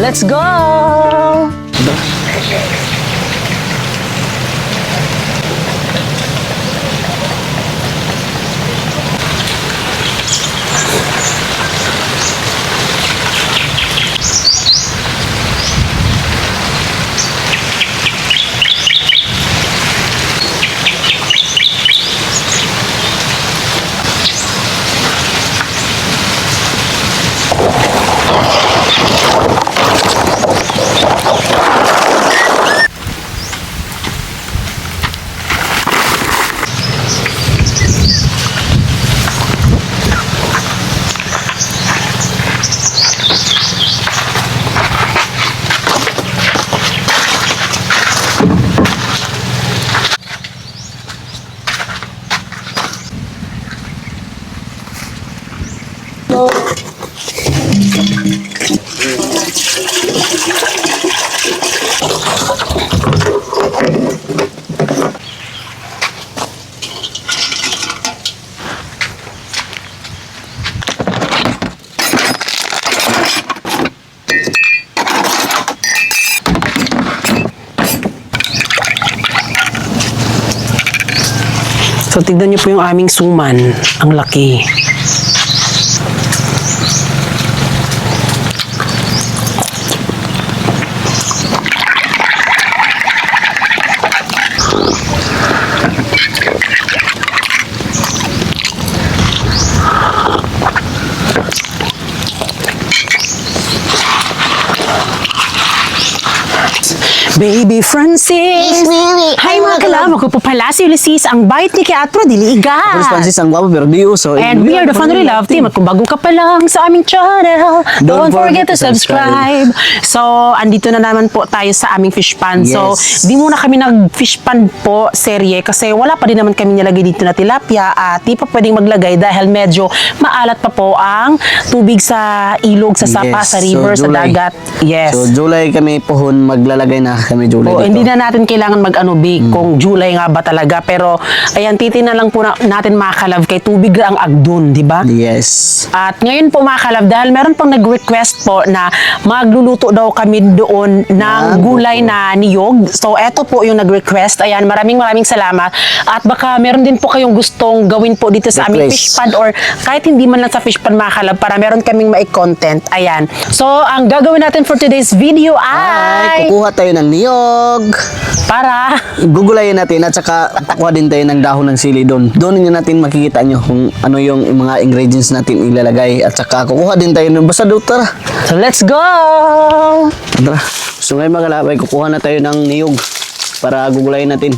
let's go! So, tignan niyo po yung aming suman. Ang laki. Baby Francis! Hi mga kalab! Ako po pala si Ulysses, ang bait ni Teatro Diliga. Ako Francis, ang guwapo pero di uso. And we are the Family Love Team. At kung bago ka pa lang sa aming channel, don't forget to subscribe. So, andito na naman po tayo sa aming fish pan. So, di muna kami nag-fish pan po serye kasi wala pa din naman kami nilagay dito na tilapia at di pa pwedeng maglagay dahil medyo maalat pa po ang tubig sa ilog, sa sapa, sa river, sa dagat. Yes. So, July kami pohon maglalagay na kami July dito. Hindi na natin kailangan mag-anubi kung July nga ba talaga. Pero, ayan, titingnan lang po natin mga kalab kay tubig ang agdun, di ba? Yes. At ngayon po mga kalab, dahil meron pang nag-request po na magluluto daw kami doon ng gulay na niyog. So, eto po yung nag-request. Ayan, maraming salamat. At baka meron din po kayong gustong gawin po dito sa aming fish pond or kahit hindi man lang sa fish pond mga kalab para meron kaming mai-content. Ayan. So, ang gagawin natin for today's video ay kukuha tayo ng niyog. Para Gugulayin natin at saka kukuha din tayo ng dahon ng sili doon. Doon nyo natin makikita nyo kung ano yung mga ingredients natin ilalagay at saka kukuha din tayo ng basta doon. Tara. So, let's go! Tara. So ngayon mga kalabay, kukuha na tayo ng niyog para gugulayin natin.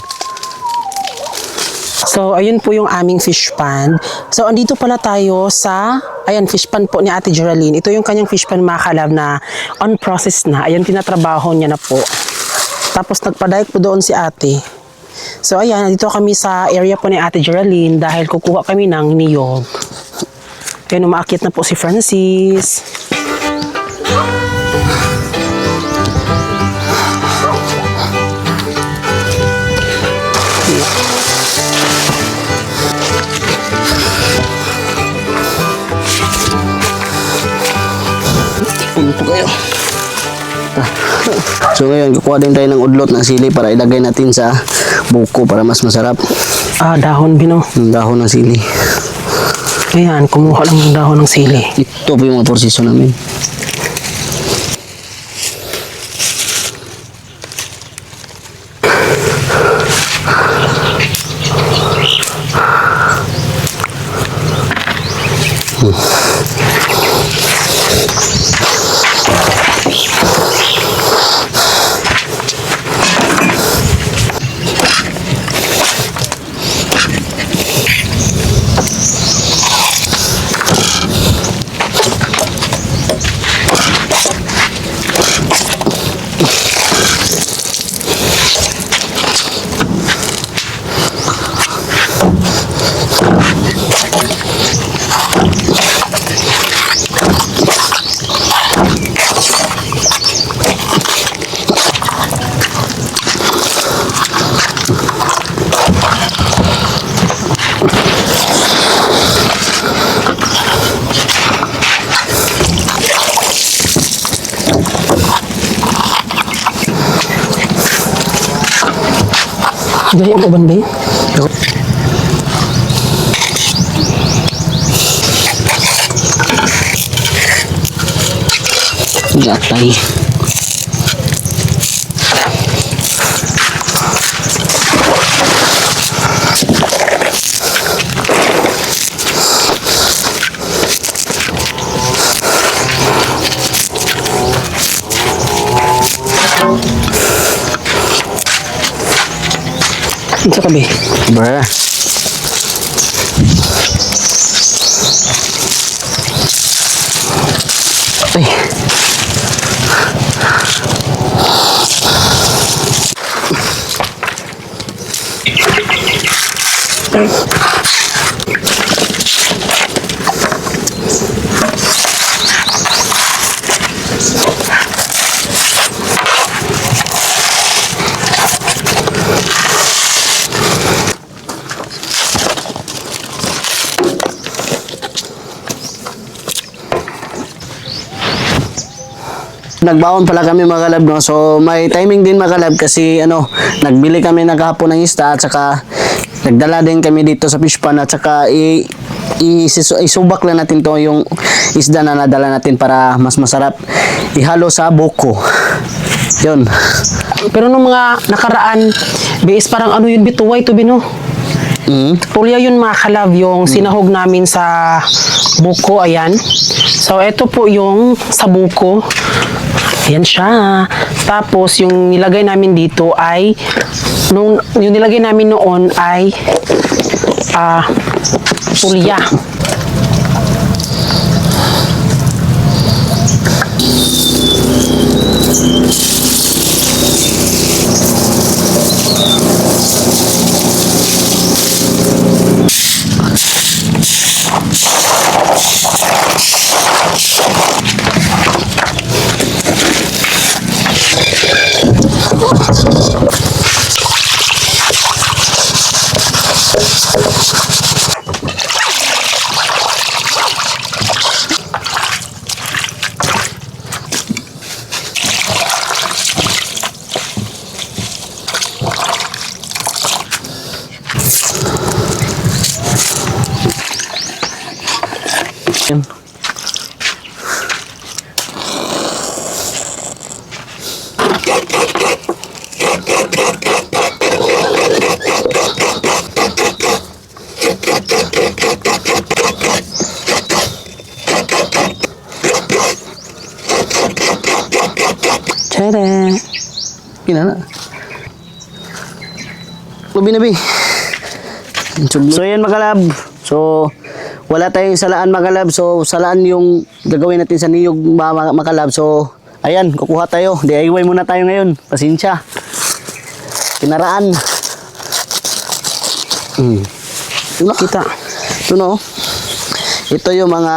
So, ayun po yung aming fish pan. So, andito pala tayo sa, ayan, fish pan po ni Ate Geraldine. Ito yung kanyang fish pan mga kalab na on process na. Ayan, tinatrabaho niya na po. Tapos, nagpadayek po doon si ate. So, ayan, nandito kami sa area po ni Ate Geraldine dahil kukuha kami ng niyog. Ayan, umaakit na po si Francis. Punto kayo. So ngayon, kukuha din tayo ng udlot ng sili para ilagay natin sa buko para mas masarap. Dahon bino. Yung dahon ng sili. Ayan, kumuha lang ng dahon ng sili. Ito po yung mga porsiso namin. Gaya mo ban, bay? Gatay. Ito ka, bay. Bruh. Ay. Nagbaon pala kami mga kalab, no? So may timing din mga kalab kasi ano, nagbili kami naghapon ng isda at saka nagdala din kami dito sa fish pan at saka isubak lang natin to yung isda na nadala natin para mas masarap ihalo sa buko. Yun. Pero nung mga nakaraan, bis parang ano yun, bituway to bino. Tulya yun mga kalab, yung sinahog namin sa buko, ayan. So, ito po yung sa buko. Ayan siya. Tapos, yung nilagay namin dito ay, yung nilagay namin noon ay, tulya. Yun. Tada! Kinana. Lubi na bi. So yan mga kalab. So wala tayong salaan mga kalab. So salaan yung gagawin natin sa niyog mga kalab. So ayan, kukuha tayo. DIY muna tayo ngayon. Pasensya. Kinaraan. Ito na. Kita. Ito no. Ito yung mga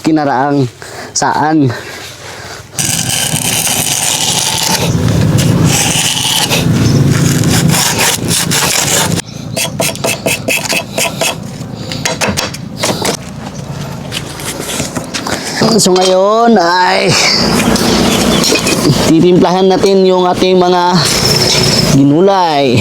kinaraang saan. So ngayon ay titimplahan natin yung ating mga ginulay.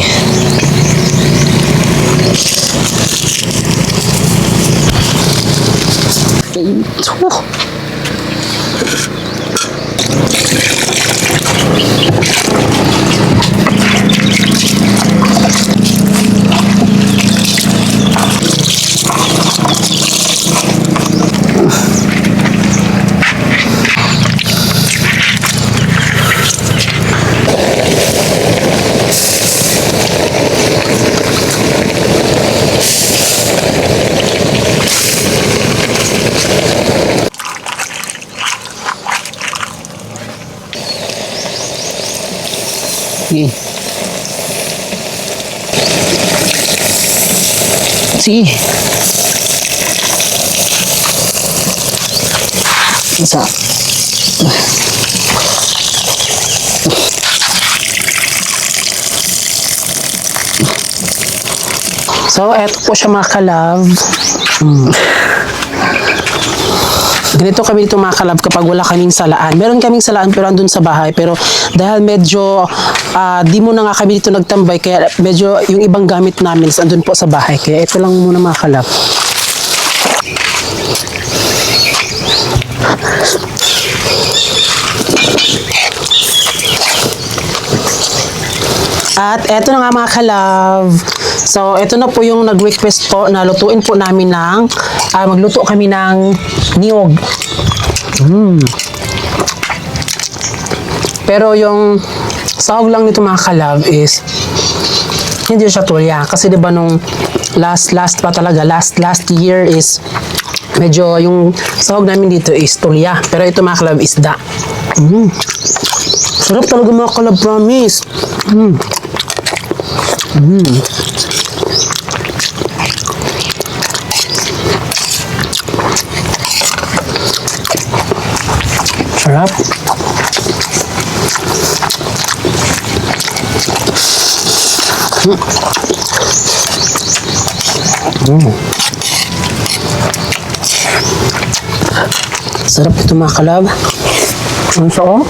Sige. Sige. Isa. So, eto po siya mga kalab. ganito kami dito mga kalab kapag wala kaming salaan. Meron kaming salaan pero andun sa bahay. Pero dahil medyo di mo na nga kami dito nagtambay, kaya medyo yung ibang gamit namin is andun po sa bahay. Kaya ito lang muna mga kalab. At eto na nga mga kalove. So, eto na po yung nag-request po na lutuin po namin ng, magluto kami ng niyog. Pero yung sahog lang nito mga kalove is, hindi siya tulya. Kasi diba nung last year is, medyo yung sahog namin dito is tulya. Pero ito mga kalove is isda. Sarap talaga mga kalove, promise. Sarap. Sarap ito mga kalab. Ang soo.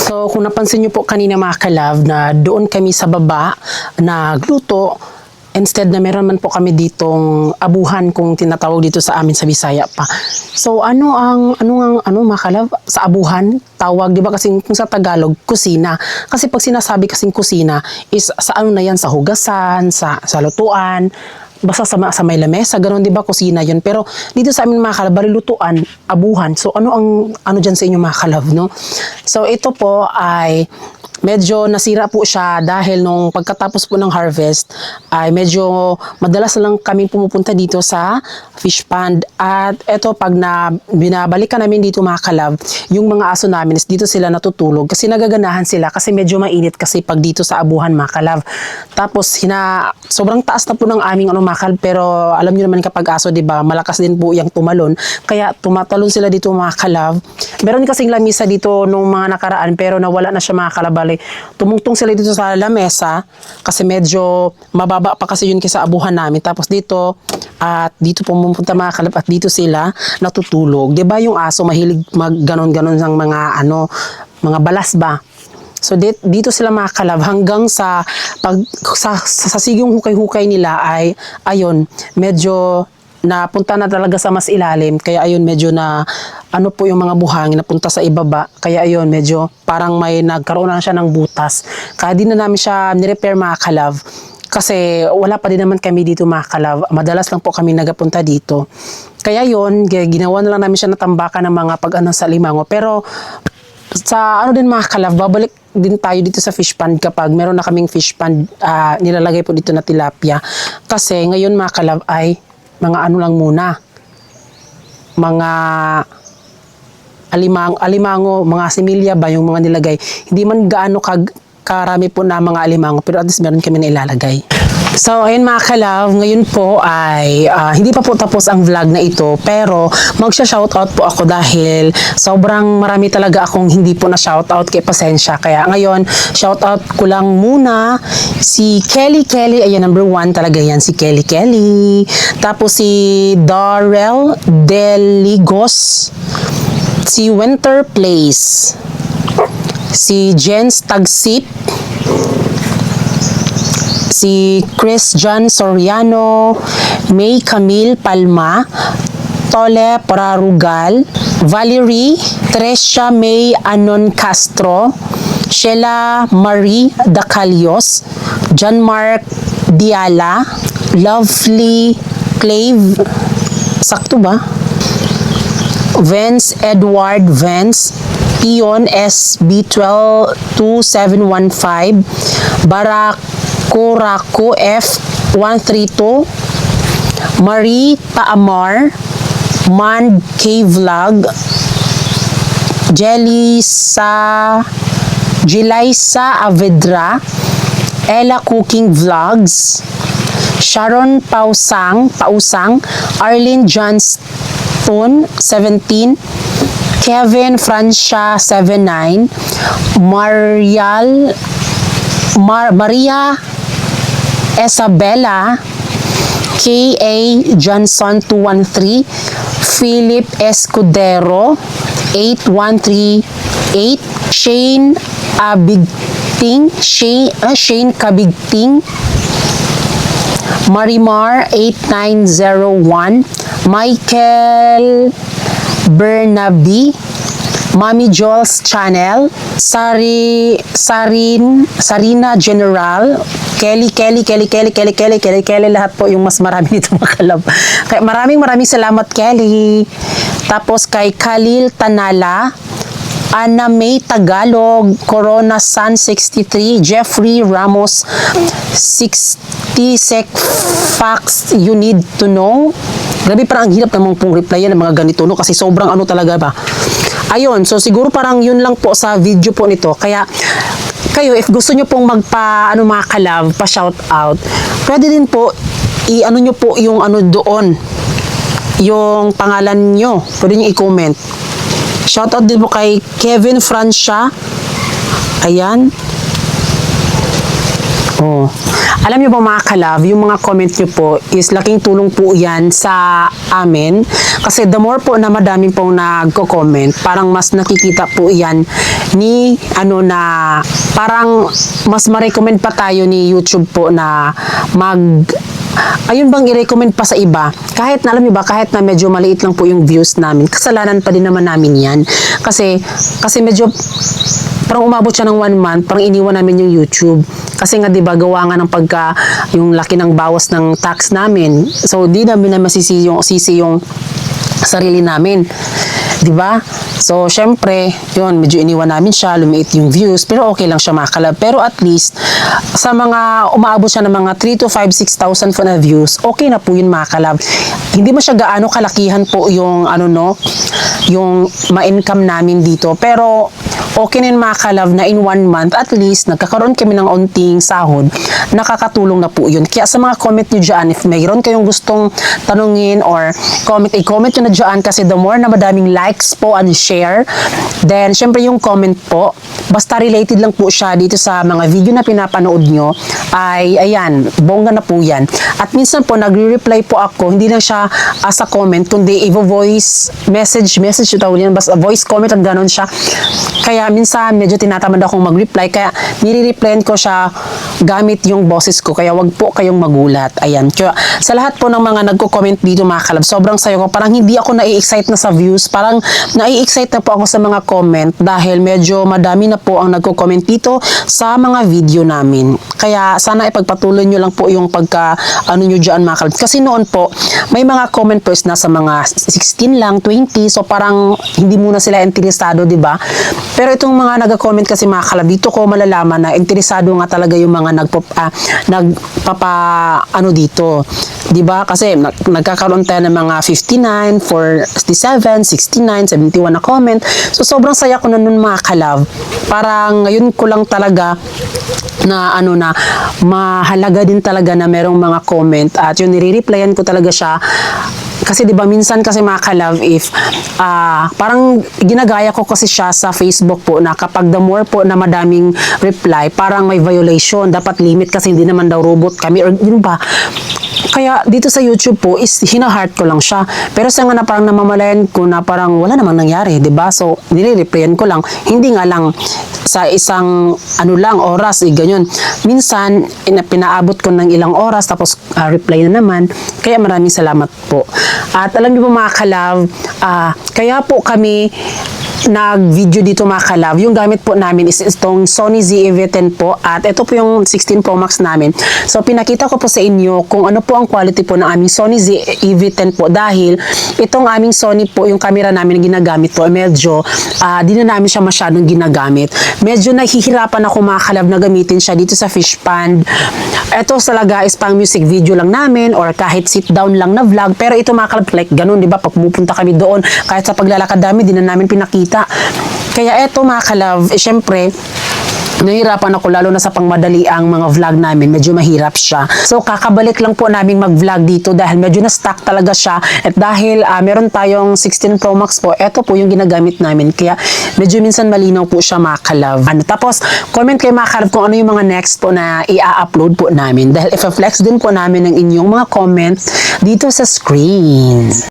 So, kung napansin nyo po kanina mga kalab na doon kami sa baba nagluto, instead na meron man po kami ditong abuhan kung tinatawag dito sa amin sa Bisaya pa. So, ano mga kalab, sa abuhan, tawag, di ba kasi kung sa Tagalog, kusina. Kasi pag sinasabi kasing kusina is sa ano na yan, sa hugasan, sa lutuan, basta sa may lamesa, ganoon, di ba, kusina yun. Pero dito sa amin mga kalab, barilutuan, abuhan. So ano dyan sa inyo mga kalab, no? So ito po ay medyo nasira po siya dahil nung pagkatapos po ng harvest ay medyo madalas na lang kami pumupunta dito sa fish pond. At eto, pag binabalikan namin dito mga kalab, yung mga aso namin is dito sila natutulog kasi nagaganahan sila kasi medyo mainit kasi pag dito sa abuhan mga kalab. Tapos sobrang taas na po ng aming mga kalab, pero alam niyo naman kapag aso, di ba, malakas din po yung tumalon, kaya tumatalon sila dito mga kalab. Meron kasing lamisa dito nung mga nakaraan pero nawala na siya mga kalab. Tumungtong sila dito sa lamesa kasi medyo mababa pa kasi yun kaysa abuhan namin. Tapos dito pumupunta mga kalab at dito sila natutulog. 'Di ba yung aso mahilig magganon-ganon ng mga balas ba? So dito sila mga kalab hanggang sa sigong hukay-hukay nila ay ayon medyo napunta na talaga sa mas ilalim, kaya ayun medyo po yung mga buhangin napunta sa ibaba, kaya ayun medyo parang may nagkaroon na siya ng butas, kaya di na namin siya nirepair mga kalab kasi wala pa din naman kami dito mga kalab, madalas lang po kami nagapunta dito, kaya yun ginawa na lang namin siya natambakan ng mga sa limango. Pero sa din mga kalab, babalik din tayo dito sa fish pond kapag meron na kaming fish pond, nilalagay po dito na tilapia, kasi ngayon mga kalab ay mga lang muna, mga alimango, mga similya ba yung mga nilagay. Hindi man gaano karami po na mga alimango, pero at least meron kami na ilalagay. So, ayun mga kalab, ngayon po ay hindi pa po tapos ang vlog na ito, pero magsha-shoutout po ako dahil sobrang marami talaga akong hindi po na shoutout, kaya pasensya. Kaya ngayon, shoutout ko lang muna si Kelly, ayan, number 1 talaga yan, si Kelly. Tapos si Darrell Deligos, si Winter Place, si Jens Tagsip, si Christian Soriano, May Camille Palma, Tole Pararugal, Valerie, Trescia May Anon Castro, Sheila Marie Dacalios, John Mark Diala, Lovely Clave, sakto ba? Vance Edward Vance, Pion SB122715, Barakurako F132, Marie Taamar, Man K Vlog, Jelaisa Avedra, Ella Cooking Vlogs, Sharon Pausang, Arlene Johnston 17, Kevin Francia 79, Maria Isabella, K.A. Johnson 213, Philip Escudero 8138, Shane Kabigting, Marimar 8901, Michael Bernabe, Mami Joel's Channel, Sarina General, Kelly, lahat po yung mas marami nito makalab. Kaya maraming salamat, Kelly. Tapos kay Khalil Tanala, Ana May Tagalog, Corona Sun 63, Jeffrey Ramos 60 sec facts you need to know. Grabe, parang ang hirap namang pong replyan ng mga ganito, no? Kasi sobrang ano talaga ba. Ayun, so siguro parang yun lang po sa video po nito. Kaya kayo, if gusto nyo pong mga kalab, pa-shout out, pwede din po, i-ano nyo po yung ano doon, yung pangalan nyo, pwede nyo i-comment. Shout out din po kay Kevin Francia. Ayan. Oh. Alam niyo ba mga kalab, yung mga comment niyo po is laking tulong po yan sa amin. Kasi the more po na madami pong nagko-comment, parang mas nakikita po yan ni na parang mas ma-recommend pa tayo ni YouTube po na ayun bang i-recommend pa sa iba. Kahit na alam niyo ba, kahit na medyo maliit lang po yung views namin, kasalanan pa din naman namin yan. Kasi medyo parang umabot siya ng 1 month, parang iniwan namin yung YouTube. Kasi nga 'di ba gawa nga ng yung laki ng bawas ng tax namin. So di namin na sisi yung sarili namin. 'Di ba? So syempre, yun, medyo iniwan namin siya, lumiit yung views, pero okay lang siya mga kalab. Pero at least sa mga umaabot siya ng mga 3 to 5, 6,000 po na views, okay na po yun mga kalab. Hindi mo siya gaano kalakihan po yung yung ma-income namin dito. Pero okay na yun mga kalab na in 1 month, at least nagkakaroon kami ng unting sahod, nakakatulong na po yun. Kaya sa mga comment nyo dyan, if mayroon kayong gustong tanungin or i-comment nyo na dyan, kasi the more na madaming likes po and share, then syempre yung comment po, basta related lang po siya dito sa mga video na pinapanood nyo, ay ayan, bongga na po yan. At minsan po, nagre-reply po ako, hindi lang siya as a comment, kundi i-voice message yung tawag yan, basta voice comment at ganon siya. Kaya minsan medyo tinatamad akong mag-reply, kaya nire-replyan ko siya gamit yung boses ko, kaya wag po kayong magulat. Ayan. Kaya sa lahat po ng mga nagko-comment dito mga kalab, sobrang sayo ko. Parang hindi ako nai-excite na sa views, parang nai-excite na po ako sa mga comment dahil medyo madami na po ang nagko-comment dito sa mga video namin. Kaya sana ipagpatuloy nyo lang po yung nyo dyan mga kalab. Kasi noon po, may mga comment po is nasa mga 16 lang, 20, so parang hindi muna sila interesado, di ba? Pero itong mga nag-comment kasi mga kalab, dito ko malalaman na interesado nga talaga yung mga dito. 'Di ba? Kasi nagkakaroon tayo ng mga 59, 47, 69, 71 na comment. So sobrang saya ko na nun mga kalab. Parang ngayon ko lang talaga na mahalaga din talaga na merong mga comment at yun nire-replyan ko talaga siya. Kasi 'di ba minsan kasi mga kalab, if parang ginagaya ko kasi siya sa Facebook po na kapag the more po na madaming reply, parang may violation, dapat limit kasi hindi naman daw robot kami or yun ba. Kaya dito sa YouTube po is hina-heart ko lang siya. Pero sa nga na parang namamalayan ko na parang wala namang nangyari, 'di ba? So nire-replyan ko lang. Hindi nga lang sa isang oras ganyan. Minsan pinaabot ko ng ilang oras tapos reply na naman. Kaya maraming salamat po. At alam niyo po mga kalab, kaya po kami nag-video dito mga kalab. Yung gamit po namin is itong Sony ZV-10 po at ito po yung 16 Pro Max namin. So pinakita ko po sa inyo kung ano po ang quality po ng aming Sony ZV-10 po dahil itong aming Sony po, yung camera namin na ginagamit po medyo di na namin siya masyadong ginagamit. Medyo nahihirapan ako mga kalab na gamitin siya dito sa fish pond. Ito talaga is pang music video lang namin or kahit sit down lang na vlog, pero ito mga kalab like ganun, di ba? Pag pumupunta kami doon kahit sa paglalakad namin di na namin pinakita. Kaya eto mga kalab, syempre nahirapan ako lalo na sa pangmadali ang mga vlog namin, medyo mahirap siya. So kakabalik lang po namin mag-vlog dito dahil medyo na-stuck talaga siya at dahil meron tayong 16 Pro Max po, eto po yung ginagamit namin kaya medyo minsan malinaw po siya mga kalab. Tapos comment kayo mga kalab kung ano yung mga next po na i-upload po namin dahil i-flex din po namin ng inyong mga comment dito sa screen.